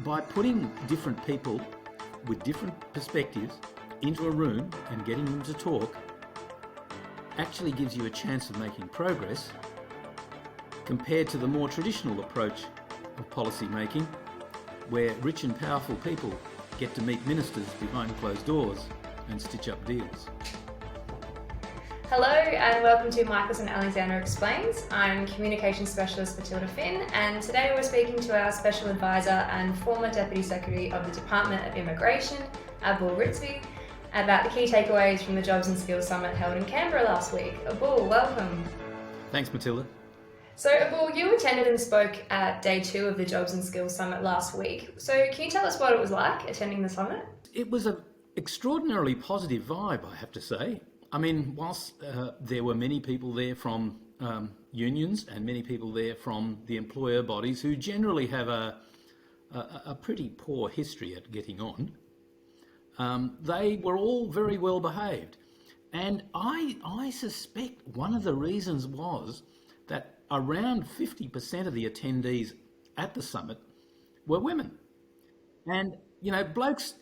by putting different people with different perspectives into a room and getting them to talk actually gives you a chance of making progress compared to the more traditional approach of policy making, where rich and powerful people get to meet ministers behind closed doors and stitch up deals. Hello and welcome to Michelson Alexander Explains. I'm Communications Specialist Matilda Finn, and today we're speaking to our Special Advisor and former Deputy Secretary of the Department of Immigration, Abul Rizvi, about the key takeaways from the Jobs and Skills Summit held in Canberra last week. Abul, welcome. Thanks, Matilda. So Abul, you attended and spoke at day 2 of the Jobs and Skills Summit last week. So can you tell us what it was like attending the summit? It was an extraordinarily positive vibe, I have to say. I mean, whilst there were many people there from unions and many people there from the employer bodies who generally have a pretty poor history at getting on, they were all very well behaved. And I suspect one of the reasons was that around 50% of the attendees at the summit were women. And, you know, blokes,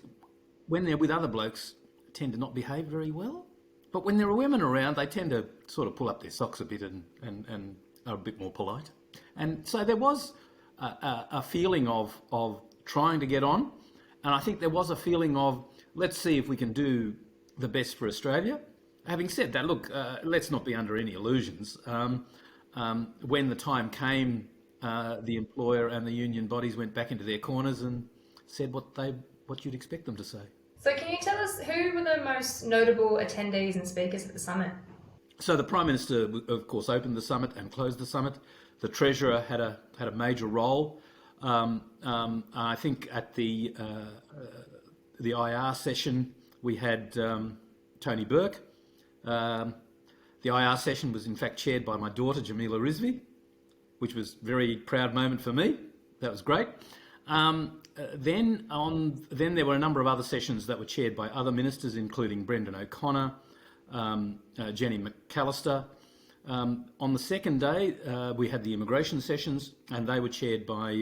when they're with other blokes, tend to not behave very well. But when there are women around, they tend to sort of pull up their socks a bit and are a bit more polite. And so there was a feeling of trying to get on. And I think there was a feeling of, let's see if we can do the best for Australia. Having said that, look, let's not be under any illusions. When the time came, the employer and the union bodies went back into their corners and said what you'd expect them to say. So can you tell us who were the most notable attendees and speakers at the summit? So the Prime Minister, of course, opened the summit and closed the summit. The Treasurer had a major role. I think at the IR session we had Tony Burke. The IR session was in fact chaired by my daughter Abul Rizvi, which was a very proud moment for me. That was great. Then there were a number of other sessions that were chaired by other ministers, including Brendan O'Connor, Jenny McAllister. On the second day, we had the immigration sessions, and they were chaired by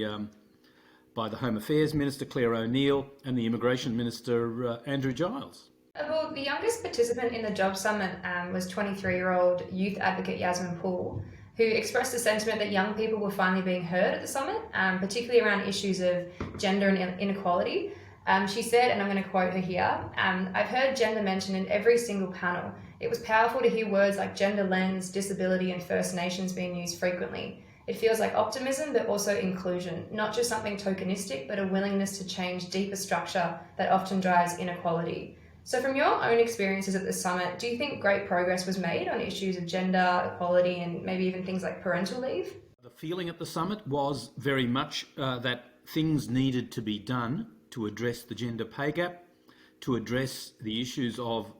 the Home Affairs Minister Claire O'Neill and the Immigration Minister Andrew Giles. Well, the youngest participant in the Jobs Summit was 23-year-old youth advocate Yasmin Poole, who expressed the sentiment that young people were finally being heard at the summit, particularly around issues of gender and inequality. She said, and I'm going to quote her here, "I've heard gender mentioned in every single panel. It was powerful to hear words like gender lens, disability and First Nations being used frequently. It feels like optimism, but also inclusion, not just something tokenistic, but a willingness to change deeper structure that often drives inequality." So from your own experiences at the summit, do you think great progress was made on issues of gender, equality, and maybe even things like parental leave? The feeling at the summit was very much that things needed to be done to address the gender pay gap, to address the issues of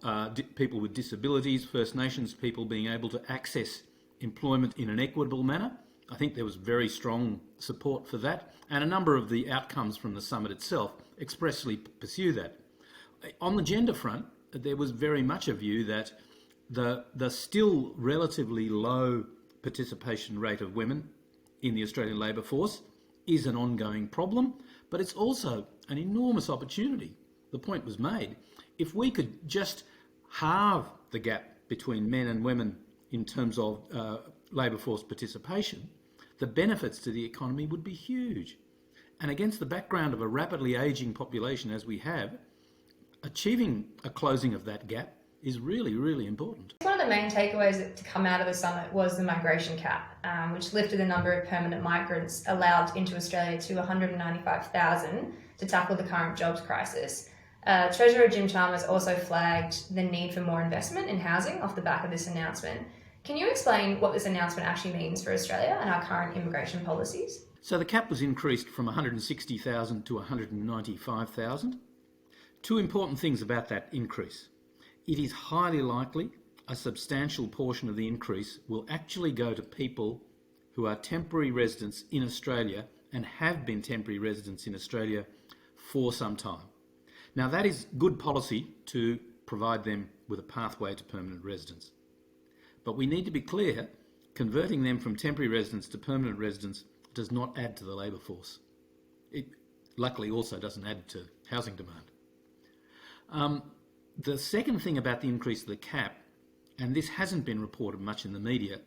people with disabilities, First Nations people being able to access employment in an equitable manner. I think there was very strong support for that, and a number of the outcomes from the summit itself expressly pursue that. On the gender front, there was very much a view that the still relatively low participation rate of women in the Australian labour force is an ongoing problem, but it's also an enormous opportunity. The point was made. If we could just halve the gap between men and women in terms of labour force participation, the benefits to the economy would be huge. And against the background of a rapidly ageing population as we have, achieving a closing of that gap is really, really important. One of the main takeaways to come out of the summit was the migration cap, which lifted the number of permanent migrants allowed into Australia to 195,000 to tackle the current jobs crisis. Treasurer Jim Chalmers also flagged the need for more investment in housing off the back of this announcement. Can you explain what this announcement actually means for Australia and our current immigration policies? So the cap was increased from 160,000 to 195,000. Two important things about that increase. It is highly likely a substantial portion of the increase will actually go to people who are temporary residents in Australia and have been temporary residents in Australia for some time. Now that is good policy to provide them with a pathway to permanent residence. But we need to be clear, converting them from temporary residents to permanent residents does not add to the labour force. Luckily also doesn't add to housing demand. The second thing about the increase of the cap, and this hasn't been reported much in the media,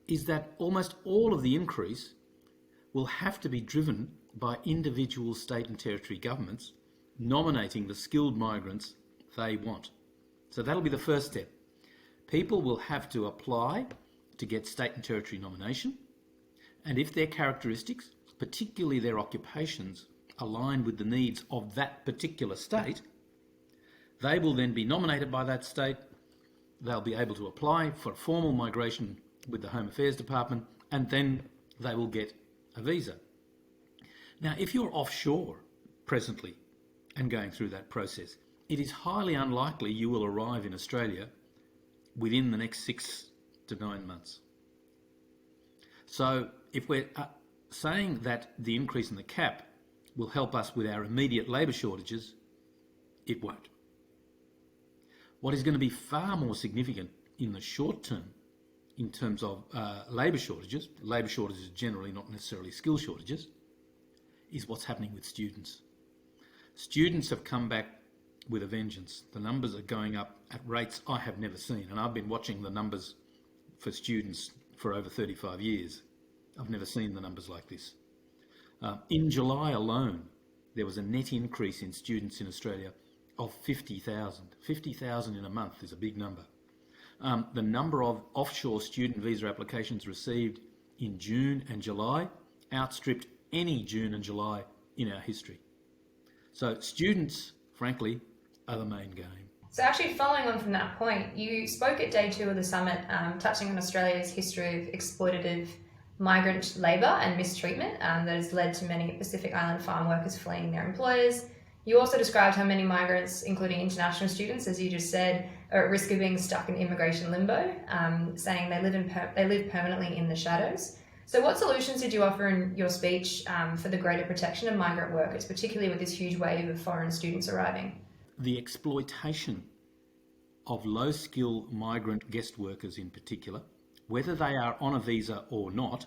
is that almost all of the increase will have to be driven by individual state and territory governments nominating the skilled migrants they want. So that'll be the first step. People will have to apply to get state and territory nomination, and if their characteristics, particularly their occupations, align with the needs of that particular state, they will then be nominated by that state. They'll be able to apply for formal migration with the Home Affairs Department, and then they will get a visa. Now, if you're offshore presently and going through that process, it is highly unlikely you will arrive in Australia within the next 6 to 9 months. So if we're saying that the increase in the cap will help us with our immediate labour shortages, it won't. What is going to be far more significant in the short term in terms of labour shortages generally, not necessarily skill shortages, is what's happening with students. Students have come back with a vengeance. The numbers are going up at rates I have never seen, and I've been watching the numbers for students for over 35 years. I've never seen the numbers like this. In July alone, there was a net increase in students in Australia of 50,000. 50,000 in a month is a big number. The number of offshore student visa applications received in June and July outstripped any June and July in our history. So students, frankly, are the main game. So actually following on from that point, you spoke at day 2 of the summit touching on Australia's history of exploitative migrant labour and mistreatment that has led to many Pacific Island farm workers fleeing their employers. You also described how many migrants, including international students, as you just said, are at risk of being stuck in immigration limbo, saying they live permanently in the shadows. So what solutions did you offer in your speech for the greater protection of migrant workers, particularly with this huge wave of foreign students arriving? The exploitation of low-skill migrant guest workers in particular, whether they are on a visa or not,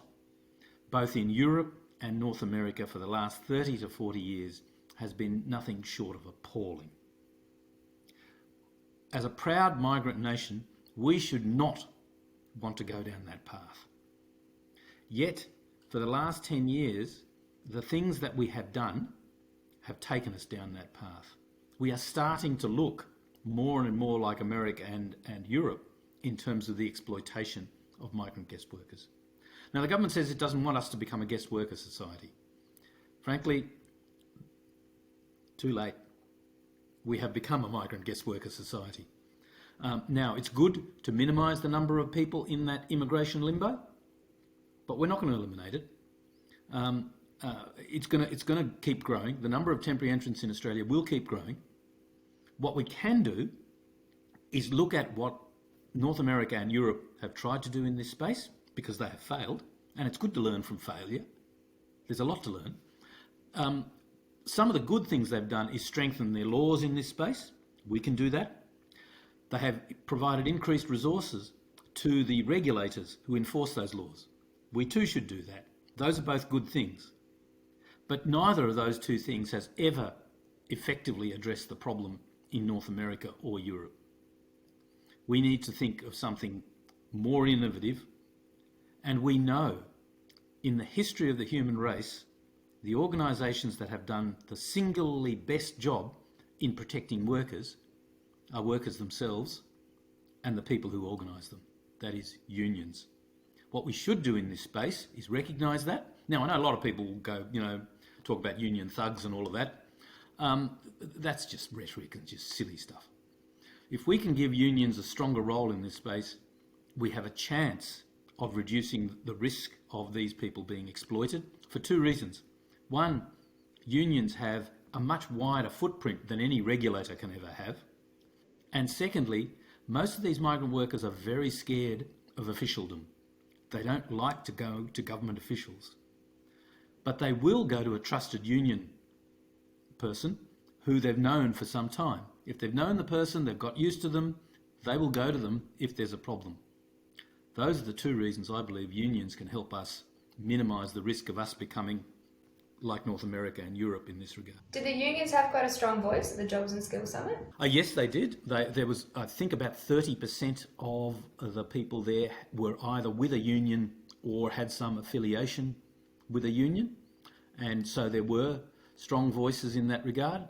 both in Europe and North America for the last 30 to 40 years, has been nothing short of appalling. As a proud migrant nation, we should not want to go down that path. Yet, for the last 10 years, the things that we have done have taken us down that path. We are starting to look more and more like America and Europe in terms of the exploitation of migrant guest workers. Now, the government says it doesn't want us to become a guest worker society. Frankly, too late. We have become a migrant guest worker society. Now, it's good to minimise the number of people in that immigration limbo, but we're not going to eliminate it. It's going to keep growing. The number of temporary entrants in Australia will keep growing. What we can do is look at what North America and Europe have tried to do in this space, because they have failed, and it's good to learn from failure. There's a lot to learn. Some of the good things they've done is strengthen their laws in this space. We can do that. They have provided increased resources to the regulators who enforce those laws. We too should do that. Those are both good things. But neither of those two things has ever effectively addressed the problem in North America or Europe. We need to think of something more innovative, and we know in the history of the human race, the organisations that have done the singularly best job in protecting workers are workers themselves and the people who organise them, that is, unions. What we should do in this space is recognise that. Now, I know a lot of people will go, talk about union thugs and all of that. That's just rhetoric and just silly stuff. If we can give unions a stronger role in this space, we have a chance of reducing the risk of these people being exploited for two reasons. One, unions have a much wider footprint than any regulator can ever have. And secondly, most of these migrant workers are very scared of officialdom. They don't like to go to government officials. But they will go to a trusted union person who they've known for some time. If they've known the person, they've got used to them, they will go to them if there's a problem. Those are the two reasons I believe unions can help us minimise the risk of us becoming like North America and Europe in this regard. Did the unions have quite a strong voice at the Jobs and Skills Summit? Yes, they did. There was, I think, about 30% of the people there were either with a union or had some affiliation with a union. And so there were strong voices in that regard.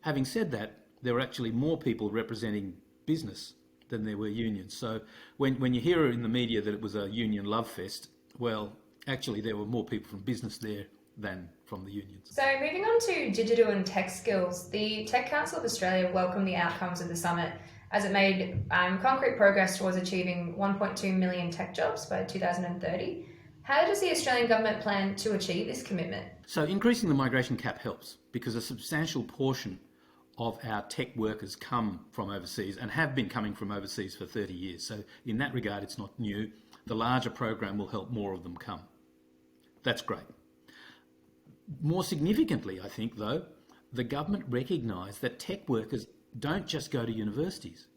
Having said that, there were actually more people representing business than there were unions. So when you hear in the media that it was a union love fest, well, actually there were more people from business there than from the unions. So moving on to digital and tech skills, the Tech Council of Australia welcomed the outcomes of the summit as it made concrete progress towards achieving 1.2 million tech jobs by 2030. How does the Australian government plan to achieve this commitment? So increasing the migration cap helps because a substantial portion of our tech workers come from overseas and have been coming from overseas for 30 years. So in that regard, it's not new. The larger program will help more of them come. That's great. More significantly, I think, though, the government recognised that tech workers don't just go to universities.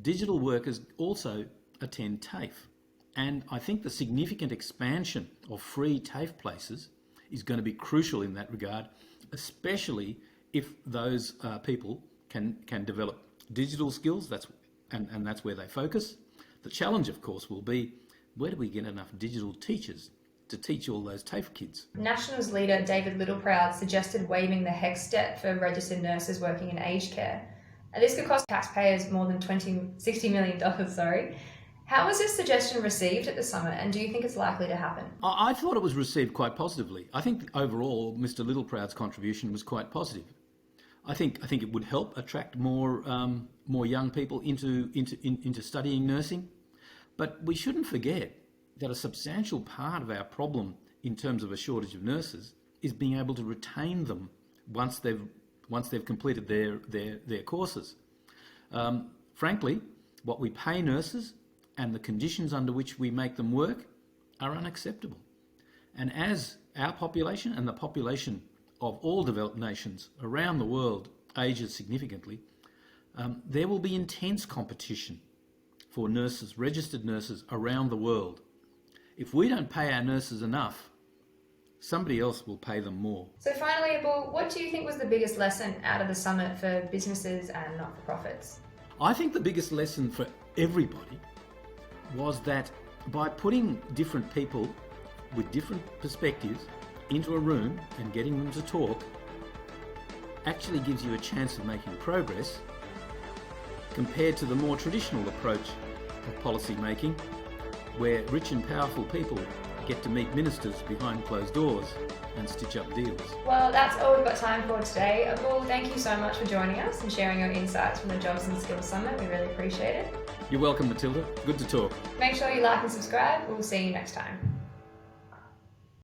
Digital workers also attend TAFE. And I think the significant expansion of free TAFE places is going to be crucial in that regard, especially if those people can develop digital skills, and that's where they focus. The challenge, of course, will be where do we get enough digital teachers to teach all those TAFE kids? Nationals leader David Littleproud suggested waiving the HECS debt for registered nurses working in aged care. And this could cost taxpayers more than $60 million. How was this suggestion received at the summit, and do you think it's likely to happen? I thought it was received quite positively. I think overall Mr. Littleproud's contribution was quite positive. I think it would help attract more young people into studying nursing, but we shouldn't forget that a substantial part of our problem in terms of a shortage of nurses is being able to retain them once they've completed their courses. Frankly, what we pay nurses and the conditions under which we make them work are unacceptable. And as our population and the population of all developed nations around the world ages significantly, there will be intense competition for nurses, registered nurses around the world. If we don't pay our nurses enough, somebody else will pay them more. So finally, Abul, what do you think was the biggest lesson out of the summit for businesses and not-for-profits? I think the biggest lesson for everybody was that by putting different people with different perspectives into a room and getting them to talk actually gives you a chance of making progress compared to the more traditional approach of policy making, where rich and powerful people get to meet ministers behind closed doors and stitch up deals. Well, that's all we've got time for today. Abul, thank you so much for joining us and sharing your insights from the Jobs and Skills Summit. We really appreciate it. You're welcome, Matilda. Good to talk. Make sure you like and subscribe. We'll see you next time.